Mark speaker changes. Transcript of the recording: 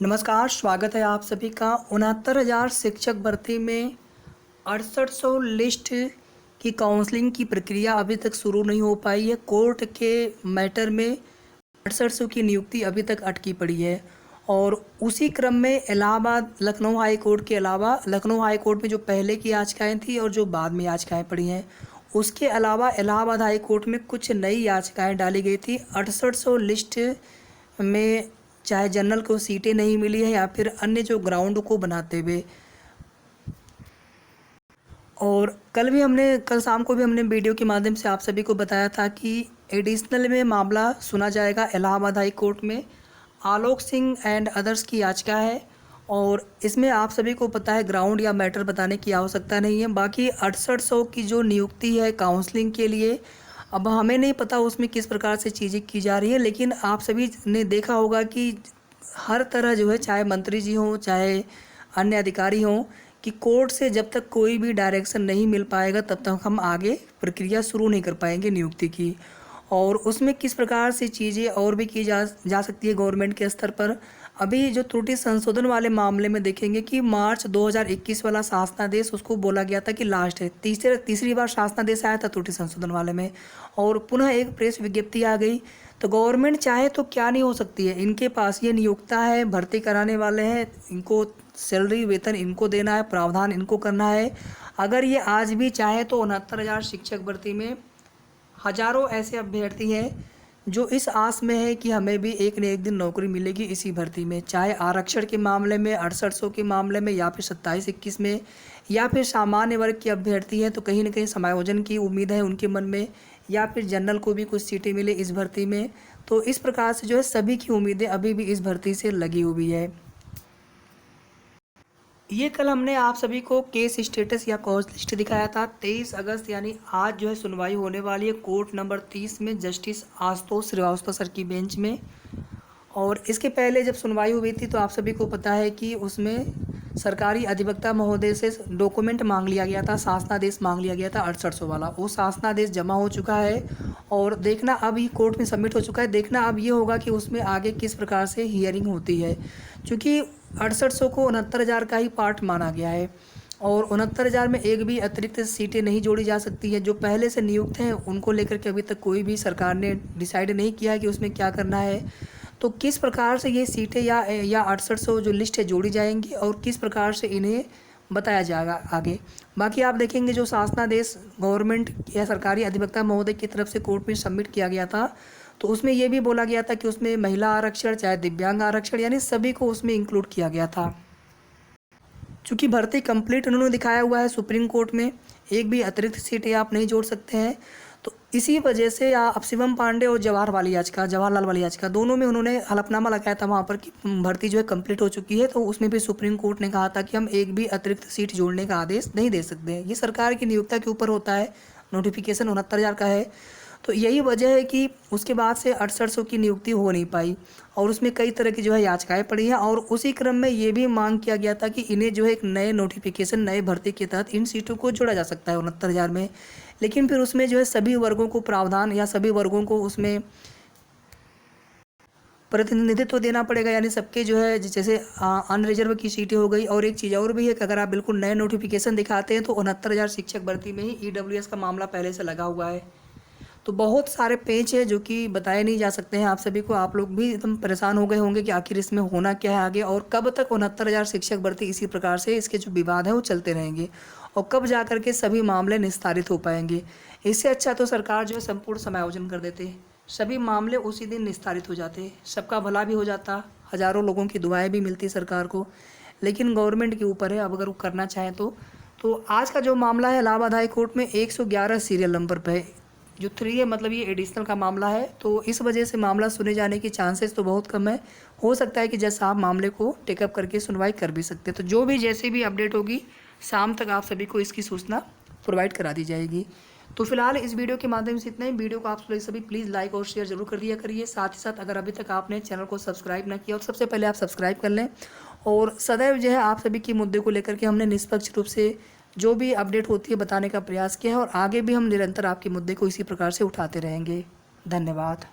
Speaker 1: नमस्कार, स्वागत है आप सभी का। 69,000 शिक्षक भर्ती में 6800 लिस्ट की काउंसलिंग की प्रक्रिया अभी तक शुरू नहीं हो पाई है। कोर्ट के मैटर में 6800 की नियुक्ति अभी तक अटकी पड़ी है और उसी क्रम में इलाहाबाद लखनऊ हाई कोर्ट के अलावा लखनऊ हाई कोर्ट में जो पहले की याचिकाएँ थी और जो बाद में याचिकाएँ पड़ी हैं, उसके अलावा इलाहाबाद हाई कोर्ट में कुछ नई याचिकाएँ डाली गई थी। 6800 लिस्ट में चाहे जनरल को सीटें नहीं मिली है या फिर अन्य जो ग्राउंड को बनाते हुए। और कल शाम को भी हमने वीडियो के माध्यम से आप सभी को बताया था कि एडिशनल में मामला सुना जाएगा इलाहाबाद हाई कोर्ट में। आलोक सिंह एंड अदर्स की याचिका है और इसमें आप सभी को पता है ग्राउंड या मैटर बताने की आवश्यकता नहीं है। बाकी 6800 की जो नियुक्ति है काउंसलिंग के लिए, अब हमें नहीं पता उसमें किस प्रकार से चीज़ें की जा रही है, लेकिन आप सभी ने देखा होगा कि हर तरह जो है, चाहे मंत्री जी हों चाहे अन्य अधिकारी हों, कि कोर्ट से जब तक कोई भी डायरेक्शन नहीं मिल पाएगा तब तक हम आगे प्रक्रिया शुरू नहीं कर पाएंगे नियुक्ति की। और उसमें किस प्रकार से चीज़ें और भी की जा सकती है गवर्नमेंट के स्तर पर। अभी जो त्रुटि संशोधन वाले मामले में देखेंगे कि मार्च 2021 वाला शासनादेश, उसको बोला गया था कि लास्ट है। तीसरी बार शासनादेश आया था त्रुटि संशोधन वाले में और पुनः एक प्रेस विज्ञप्ति आ गई। तो गवर्नमेंट चाहे तो क्या नहीं हो सकती है, इनके पास ये नियोक्ता है, भर्ती कराने वाले हैं, इनको सैलरी वेतन इनको देना है, प्रावधान इनको करना है। अगर ये आज भी चाहे तो 69,000 शिक्षक भर्ती में हजारों ऐसे अभ्यर्थी हैं जो इस आस में है कि हमें भी एक न एक दिन नौकरी मिलेगी इसी भर्ती में, चाहे आरक्षण के मामले में 6800 के मामले में या फिर 27-21 में, या फिर सामान्य वर्ग के अभ्यर्थी हैं तो कहीं ना कहीं समायोजन की उम्मीद है उनके मन में, या फिर जनरल को भी कुछ सीटें मिले इस भर्ती में। तो इस प्रकार से जो है सभी की उम्मीदें अभी भी इस भर्ती से लगी हुई है। ये कल हमने आप सभी को केस स्टेटस या कॉज लिस्ट दिखाया था। 23 अगस्त यानी आज जो है सुनवाई होने वाली है कोर्ट नंबर 30 में जस्टिस आशुतोष श्रीवास्तव सर की बेंच में। और इसके पहले जब सुनवाई हुई थी तो आप सभी को पता है कि उसमें सरकारी अधिवक्ता महोदय से डॉक्यूमेंट मांग लिया गया था, शासनादेश मांग लिया गया था 6800 वाला। वो शासनादेश जमा हो चुका है और देखना अब ये कोर्ट में सबमिट हो चुका है। देखना अब ये होगा कि उसमें आगे किस प्रकार से हियरिंग होती है, क्योंकि 6800 को 69,000 का ही पार्ट माना गया है और 69,000 में एक भी अतिरिक्त सीटें नहीं जोड़ी जा सकती हैं। जो पहले से नियुक्त हैं उनको लेकर के अभी तक कोई भी सरकार ने डिसाइड नहीं किया कि उसमें क्या करना है। तो किस प्रकार से ये सीटें या 6800 जो लिस्ट है जोड़ी जाएंगी और किस प्रकार से इन्हें बताया जाएगा आगे। बाकी आप देखेंगे जो शासनादेश गवर्नमेंट या सरकारी अधिवक्ता महोदय की तरफ से कोर्ट में सबमिट किया गया था तो उसमें ये भी बोला गया था कि उसमें महिला आरक्षण चाहे दिव्यांग आरक्षण यानी सभी को उसमें इंक्लूड किया गया था। चूँकि भर्ती कंप्लीट उन्होंने दिखाया हुआ है सुप्रीम कोर्ट में, एक भी अतिरिक्त सीटें आप नहीं जोड़ सकते हैं। तो इसी वजह से आप शिवम पांडे और जवाहरलाल वाली याचिका दोनों में उन्होंने हलफनामा लगाया था वहाँ पर कि भर्ती जो है कंप्लीट हो चुकी है। तो उसमें भी सुप्रीम कोर्ट ने कहा था कि हम एक भी अतिरिक्त सीट जोड़ने का आदेश नहीं दे सकते हैं। ये सरकार की नियोक्ता के ऊपर होता है, नोटिफिकेशन 69,000 का है। तो यही वजह है कि उसके बाद से 6800 की नियुक्ति हो नहीं पाई और उसमें कई तरह की जो है याचिकाएं पड़ी हैं। और उसी क्रम में ये भी मांग किया गया था कि इन्हें जो है एक नए नोटिफिकेशन नए भर्ती के तहत इन सीटों को जोड़ा जा सकता है 69,000 में। लेकिन फिर उसमें जो है सभी वर्गों को प्रावधान या सभी वर्गों को उसमें प्रतिनिधित्व देना पड़ेगा, यानी सबके जो है जैसे अनरिजर्व की सीटें हो गई। और एक चीज़ और भी है कि अगर आप बिल्कुल नए नोटिफिकेशन दिखाते हैं तो 69,000 शिक्षक भर्ती में ही EWS का मामला पहले से लगा हुआ है। तो बहुत सारे पेच है जो कि बताए नहीं जा सकते हैं आप सभी को। आप लोग भी एकदम परेशान हो गए होंगे कि आखिर इसमें होना क्या है आगे और कब तक 69,000 शिक्षक भर्ती इसी प्रकार से इसके जो विवाद हैं वो चलते रहेंगे और कब जा कर के सभी मामले निस्तारित हो पाएंगे। इससे अच्छा तो सरकार जो है संपूर्ण समायोजन कर देते, सभी मामले उसी दिन निस्तारित हो जाते, सबका भला भी हो जाता, हज़ारों लोगों की दुआएँ भी मिलती सरकार को। लेकिन गवर्नमेंट के ऊपर है, अब अगर वो करना चाहें तो आज का जो मामला है इलाहाबाद हाई कोर्ट में 111 सीरियल नंबर पर है। जो 3 है मतलब ये एडिशनल का मामला है, तो इस वजह से मामला सुने जाने की चांसेस तो बहुत कम है। हो सकता है कि जज साहब मामले को टेकअप करके सुनवाई कर भी सकते हैं। तो जो भी जैसे भी अपडेट होगी शाम तक आप सभी को इसकी सूचना प्रोवाइड करा दी जाएगी। तो फिलहाल इस वीडियो के माध्यम से इतना ही। वीडियो को आप सभी प्लीज़ लाइक और शेयर जरूर कर दिया करिए। साथ ही साथ अगर अभी तक आपने चैनल को सब्सक्राइब ना किया और सबसे पहले आप सब्सक्राइब कर लें। और सदैव जो है आप सभी के मुद्दे को लेकर के हमने निष्पक्ष रूप से जो भी अपडेट होती है बताने का प्रयास किया है और आगे भी हम निरंतर आपके मुद्दे को इसी प्रकार से उठाते रहेंगे। धन्यवाद।